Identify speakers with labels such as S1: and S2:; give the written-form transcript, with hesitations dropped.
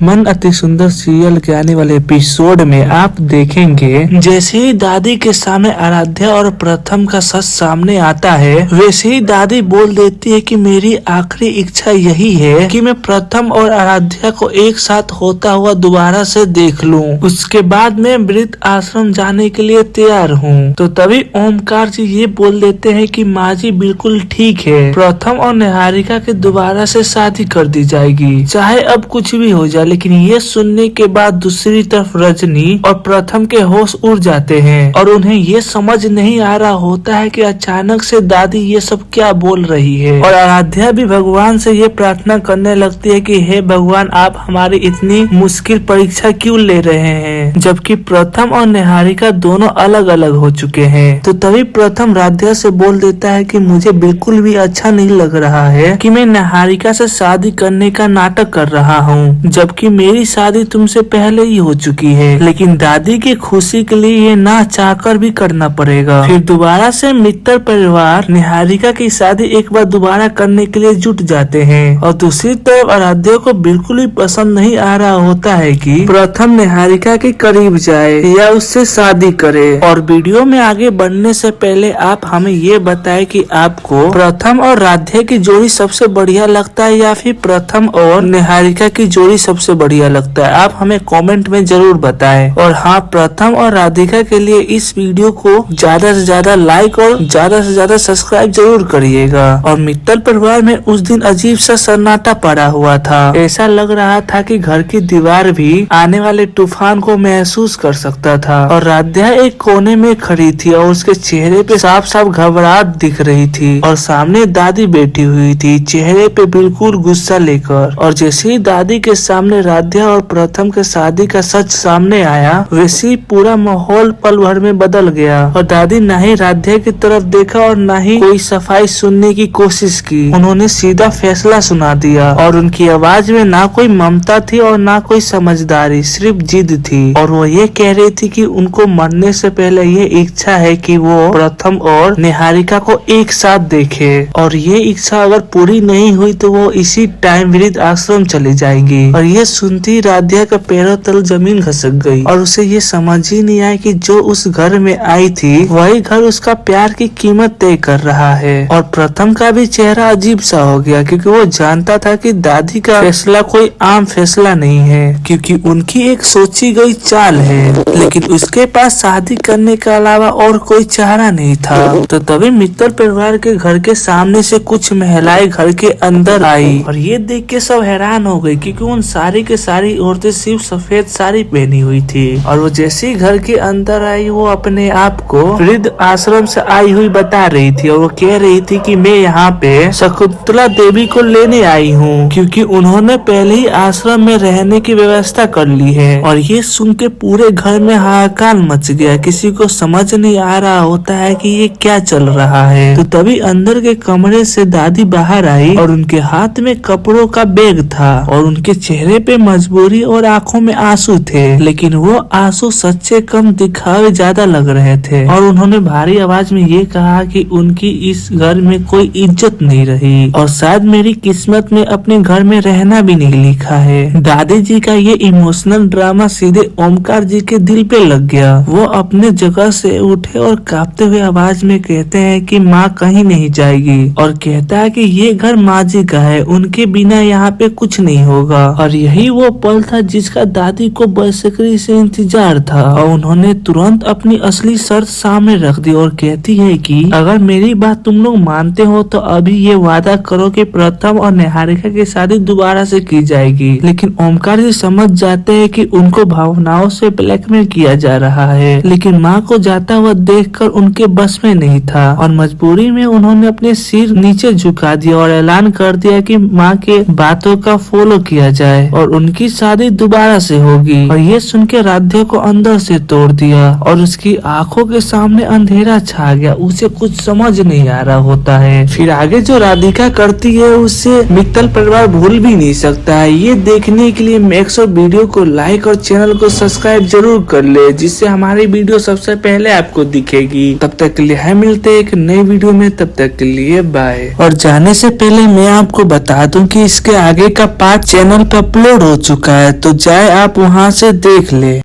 S1: मन अति सुंदर सीरियल के आने वाले एपिसोड में आप देखेंगे जैसे ही दादी के सामने आराध्या और प्रथम का सच सामने आता है, वैसे ही दादी बोल देती है कि मेरी आखिरी इच्छा यही है कि मैं प्रथम और आराध्या को एक साथ होता हुआ दोबारा से देख लूं। उसके बाद मैं वृद्ध आश्रम जाने के लिए तैयार हूँ। तो तभी ओमकार जी ये बोल देते हैं कि माँ जी बिल्कुल ठीक है, प्रथम और निहारिका के दोबारा से शादी कर दी जाएगी, चाहे अब कुछ भी हो जाए। लेकिन ये सुनने के बाद दूसरी तरफ रजनी और प्रथम के होश उड़ जाते हैं और उन्हें ये समझ नहीं आ रहा होता है कि अचानक से दादी ये सब क्या बोल रही है। और आराध्या भी भगवान से ये प्रार्थना करने लगती है कि हे भगवान, आप हमारी इतनी मुश्किल परीक्षा क्यों ले रहे हैं, जबकि प्रथम और निहारिका दोनों अलग अलग हो चुके हैं। तो तभी प्रथम राध्या से बोल देता है कि मुझे बिल्कुल भी अच्छा नहीं लग रहा है कि मैं निहारिका से शादी करने का नाटक कर रहा हूँ, जबकि मेरी शादी तुमसे पहले ही हो चुकी है। लेकिन दादी की खुशी के लिए ये ना चाहकर भी करना पड़ेगा। फिर दोबारा से मित्र परिवार निहारिका की शादी एक बार दोबारा करने के लिए जुट जाते हैं। और दूसरी तरफ आराध्या को बिल्कुल भी पसंद नहीं आ रहा होता है कि प्रथम निहारिका के करीब जाए या उससे शादी करे। और वीडियो में आगे बढ़ने से पहले आप हमें ये बताएं कि आपको प्रथम और राध्या की जोड़ी सबसे बढ़िया लगता है या फिर प्रथम और निहारिका की जोड़ी सबसे बढ़िया लगता है। आप हमें कमेंट में जरूर बताएं। और हाँ, प्रथम और राधिका के लिए इस वीडियो को ज्यादा से ज्यादा लाइक और ज्यादा से ज्यादा सब्सक्राइब जरूर करिएगा। और मित्तल परिवार में उस दिन अजीब सा सन्नाटा पड़ा हुआ था। ऐसा लग रहा था कि घर की दीवार भी आने वाले तूफान को महसूस कर सकता था। और राध्या एक कोने में खड़ी थी और उसके चेहरे पे साफ साफ घबराहट दिख रही थी। और सामने दादी बैठी हुई थी, चेहरे पे बिल्कुल गुस्सा लेकर। और जैसे ही दादी के सामने राध्या और प्रथम के शादी का सच सामने आया, वैसे ही पूरा माहौल पल भर में बदल गया। और दादी ना ही राध्या की तरफ देखा और ना ही कोई सफाई सुनने की कोशिश की। उन्होंने सीधा फैसला सुना दिया। और उनकी आवाज में ना कोई ममता थी और ना कोई समझदारी, सिर्फ जिद थी। और वो ये कह रही थी कि उनको मरने से पहले ये इच्छा है कि वो प्रथम और निहारिका को एक साथ देखे। और ये इच्छा अगर पूरी नहीं हुई तो वो इसी टाइम वृद्ध आश्रम चली जाएंगी। और ये सुनती राध्या का पैरों तल जमीन खसक गई। और उसे ये समझ ही नहीं आया कि जो उस घर में आई थी वही घर उसका प्यार की कीमत तय कर रहा है। और प्रथम का भी चेहरा अजीब सा हो गया, क्योंकि वो जानता था कि दादी का फैसला कोई आम फैसला नहीं है, क्योंकि उनकी एक सोची गई चाल है। लेकिन उसके पास शादी करने के अलावा और कोई चारा नहीं था। तो तभी मित्तल परिवार के घर के सामने से कुछ महिलाएं घर के अंदर आई। और ये देख के सब हैरान हो गई, क्योंकि उन सारी के सारी औरतें सिर्फ सफेद साड़ी पहनी हुई थी। और वो जैसे ही घर के अंदर आई, वो अपने आप को वृद्ध आश्रम से आई हुई बता रही थी। और वो कह रही थी कि मैं यहाँ पे शकुंतला देवी को लेने आई हूँ, क्योंकि उन्होंने पहले ही आश्रम में रहने की व्यवस्था कर ली है। और ये सुन के पूरे घर में हाहाकार मच गया। किसी को समझ नहीं आ रहा होता है कि ये क्या चल रहा है। तो तभी अंदर के कमरे से दादी बाहर आई और उनके हाथ में कपड़ों का बैग था। और उनके चेहरे पे मजबूरी और आंखों में आंसू थे, लेकिन वो आंसू सच्चे कम दिखावे ज्यादा लग रहे थे। और उन्होंने भारी आवाज में ये कहा कि उनकी इस घर में कोई इज्जत नहीं रही और शायद मेरी किस्मत में अपने घर में रहना भी नहीं लिखा है। दादी जी का ये इमोशनल ड्रामा सीधे ओमकार जी के दिल पे लग गया। वो अपने जगह से उठे और कांपते हुए आवाज में कहते हैं कि माँ कहीं नहीं जाएगी। और कहता है कि ये घर माँ जी का है, उनके बिना यहाँ पे कुछ नहीं होगा। और यही वो पल था जिसका दादी को बेसब्री से इंतजार था। और उन्होंने तुरंत अपनी असली शर्त सामने रख दी और कहती है कि अगर मेरी बात तुम लोग मानते हो तो अभी ये वादा करो कि प्रथम और निहारिका की शादी दोबारा से की जाएगी। लेकिन ओमकार जी समझ जाते हैं कि उनको भावनाओं से ब्लैकमेल किया जा रहा है। लेकिन माँ को जाता हुआ देखकर उनके बस में नहीं था और मजबूरी में उन्होंने अपने सिर नीचे झुका दिया और ऐलान कर दिया कि माँ के बातों का फॉलो किया जाए और उनकी शादी दोबारा से होगी। और ये सुन के राध्या को अंदर से तोड़ दिया और उसकी आंखों के सामने अंधेरा छा गया। उसे कुछ समझ नहीं आ रहा होता है। फिर आगे जो राधिका करती है उससे मित्तल परिवार भूल भी नहीं सकता है। ये देखने के लिए मेक श्योर वीडियो को लाइक और चैनल को सब्सक्राइब जरूर कर ले, जिससे हमारी वीडियो सबसे पहले आपको दिखेगी। तब तक के लिए मिलते हैं एक नई वीडियो में, तब तक के लिए बाय। और जाने से पहले मैं आपको बता दूं कि इसके आगे का पार्ट चैनल पे अपलोड अपलोड हो चुका है, तो जाए आप वहां से देख ले।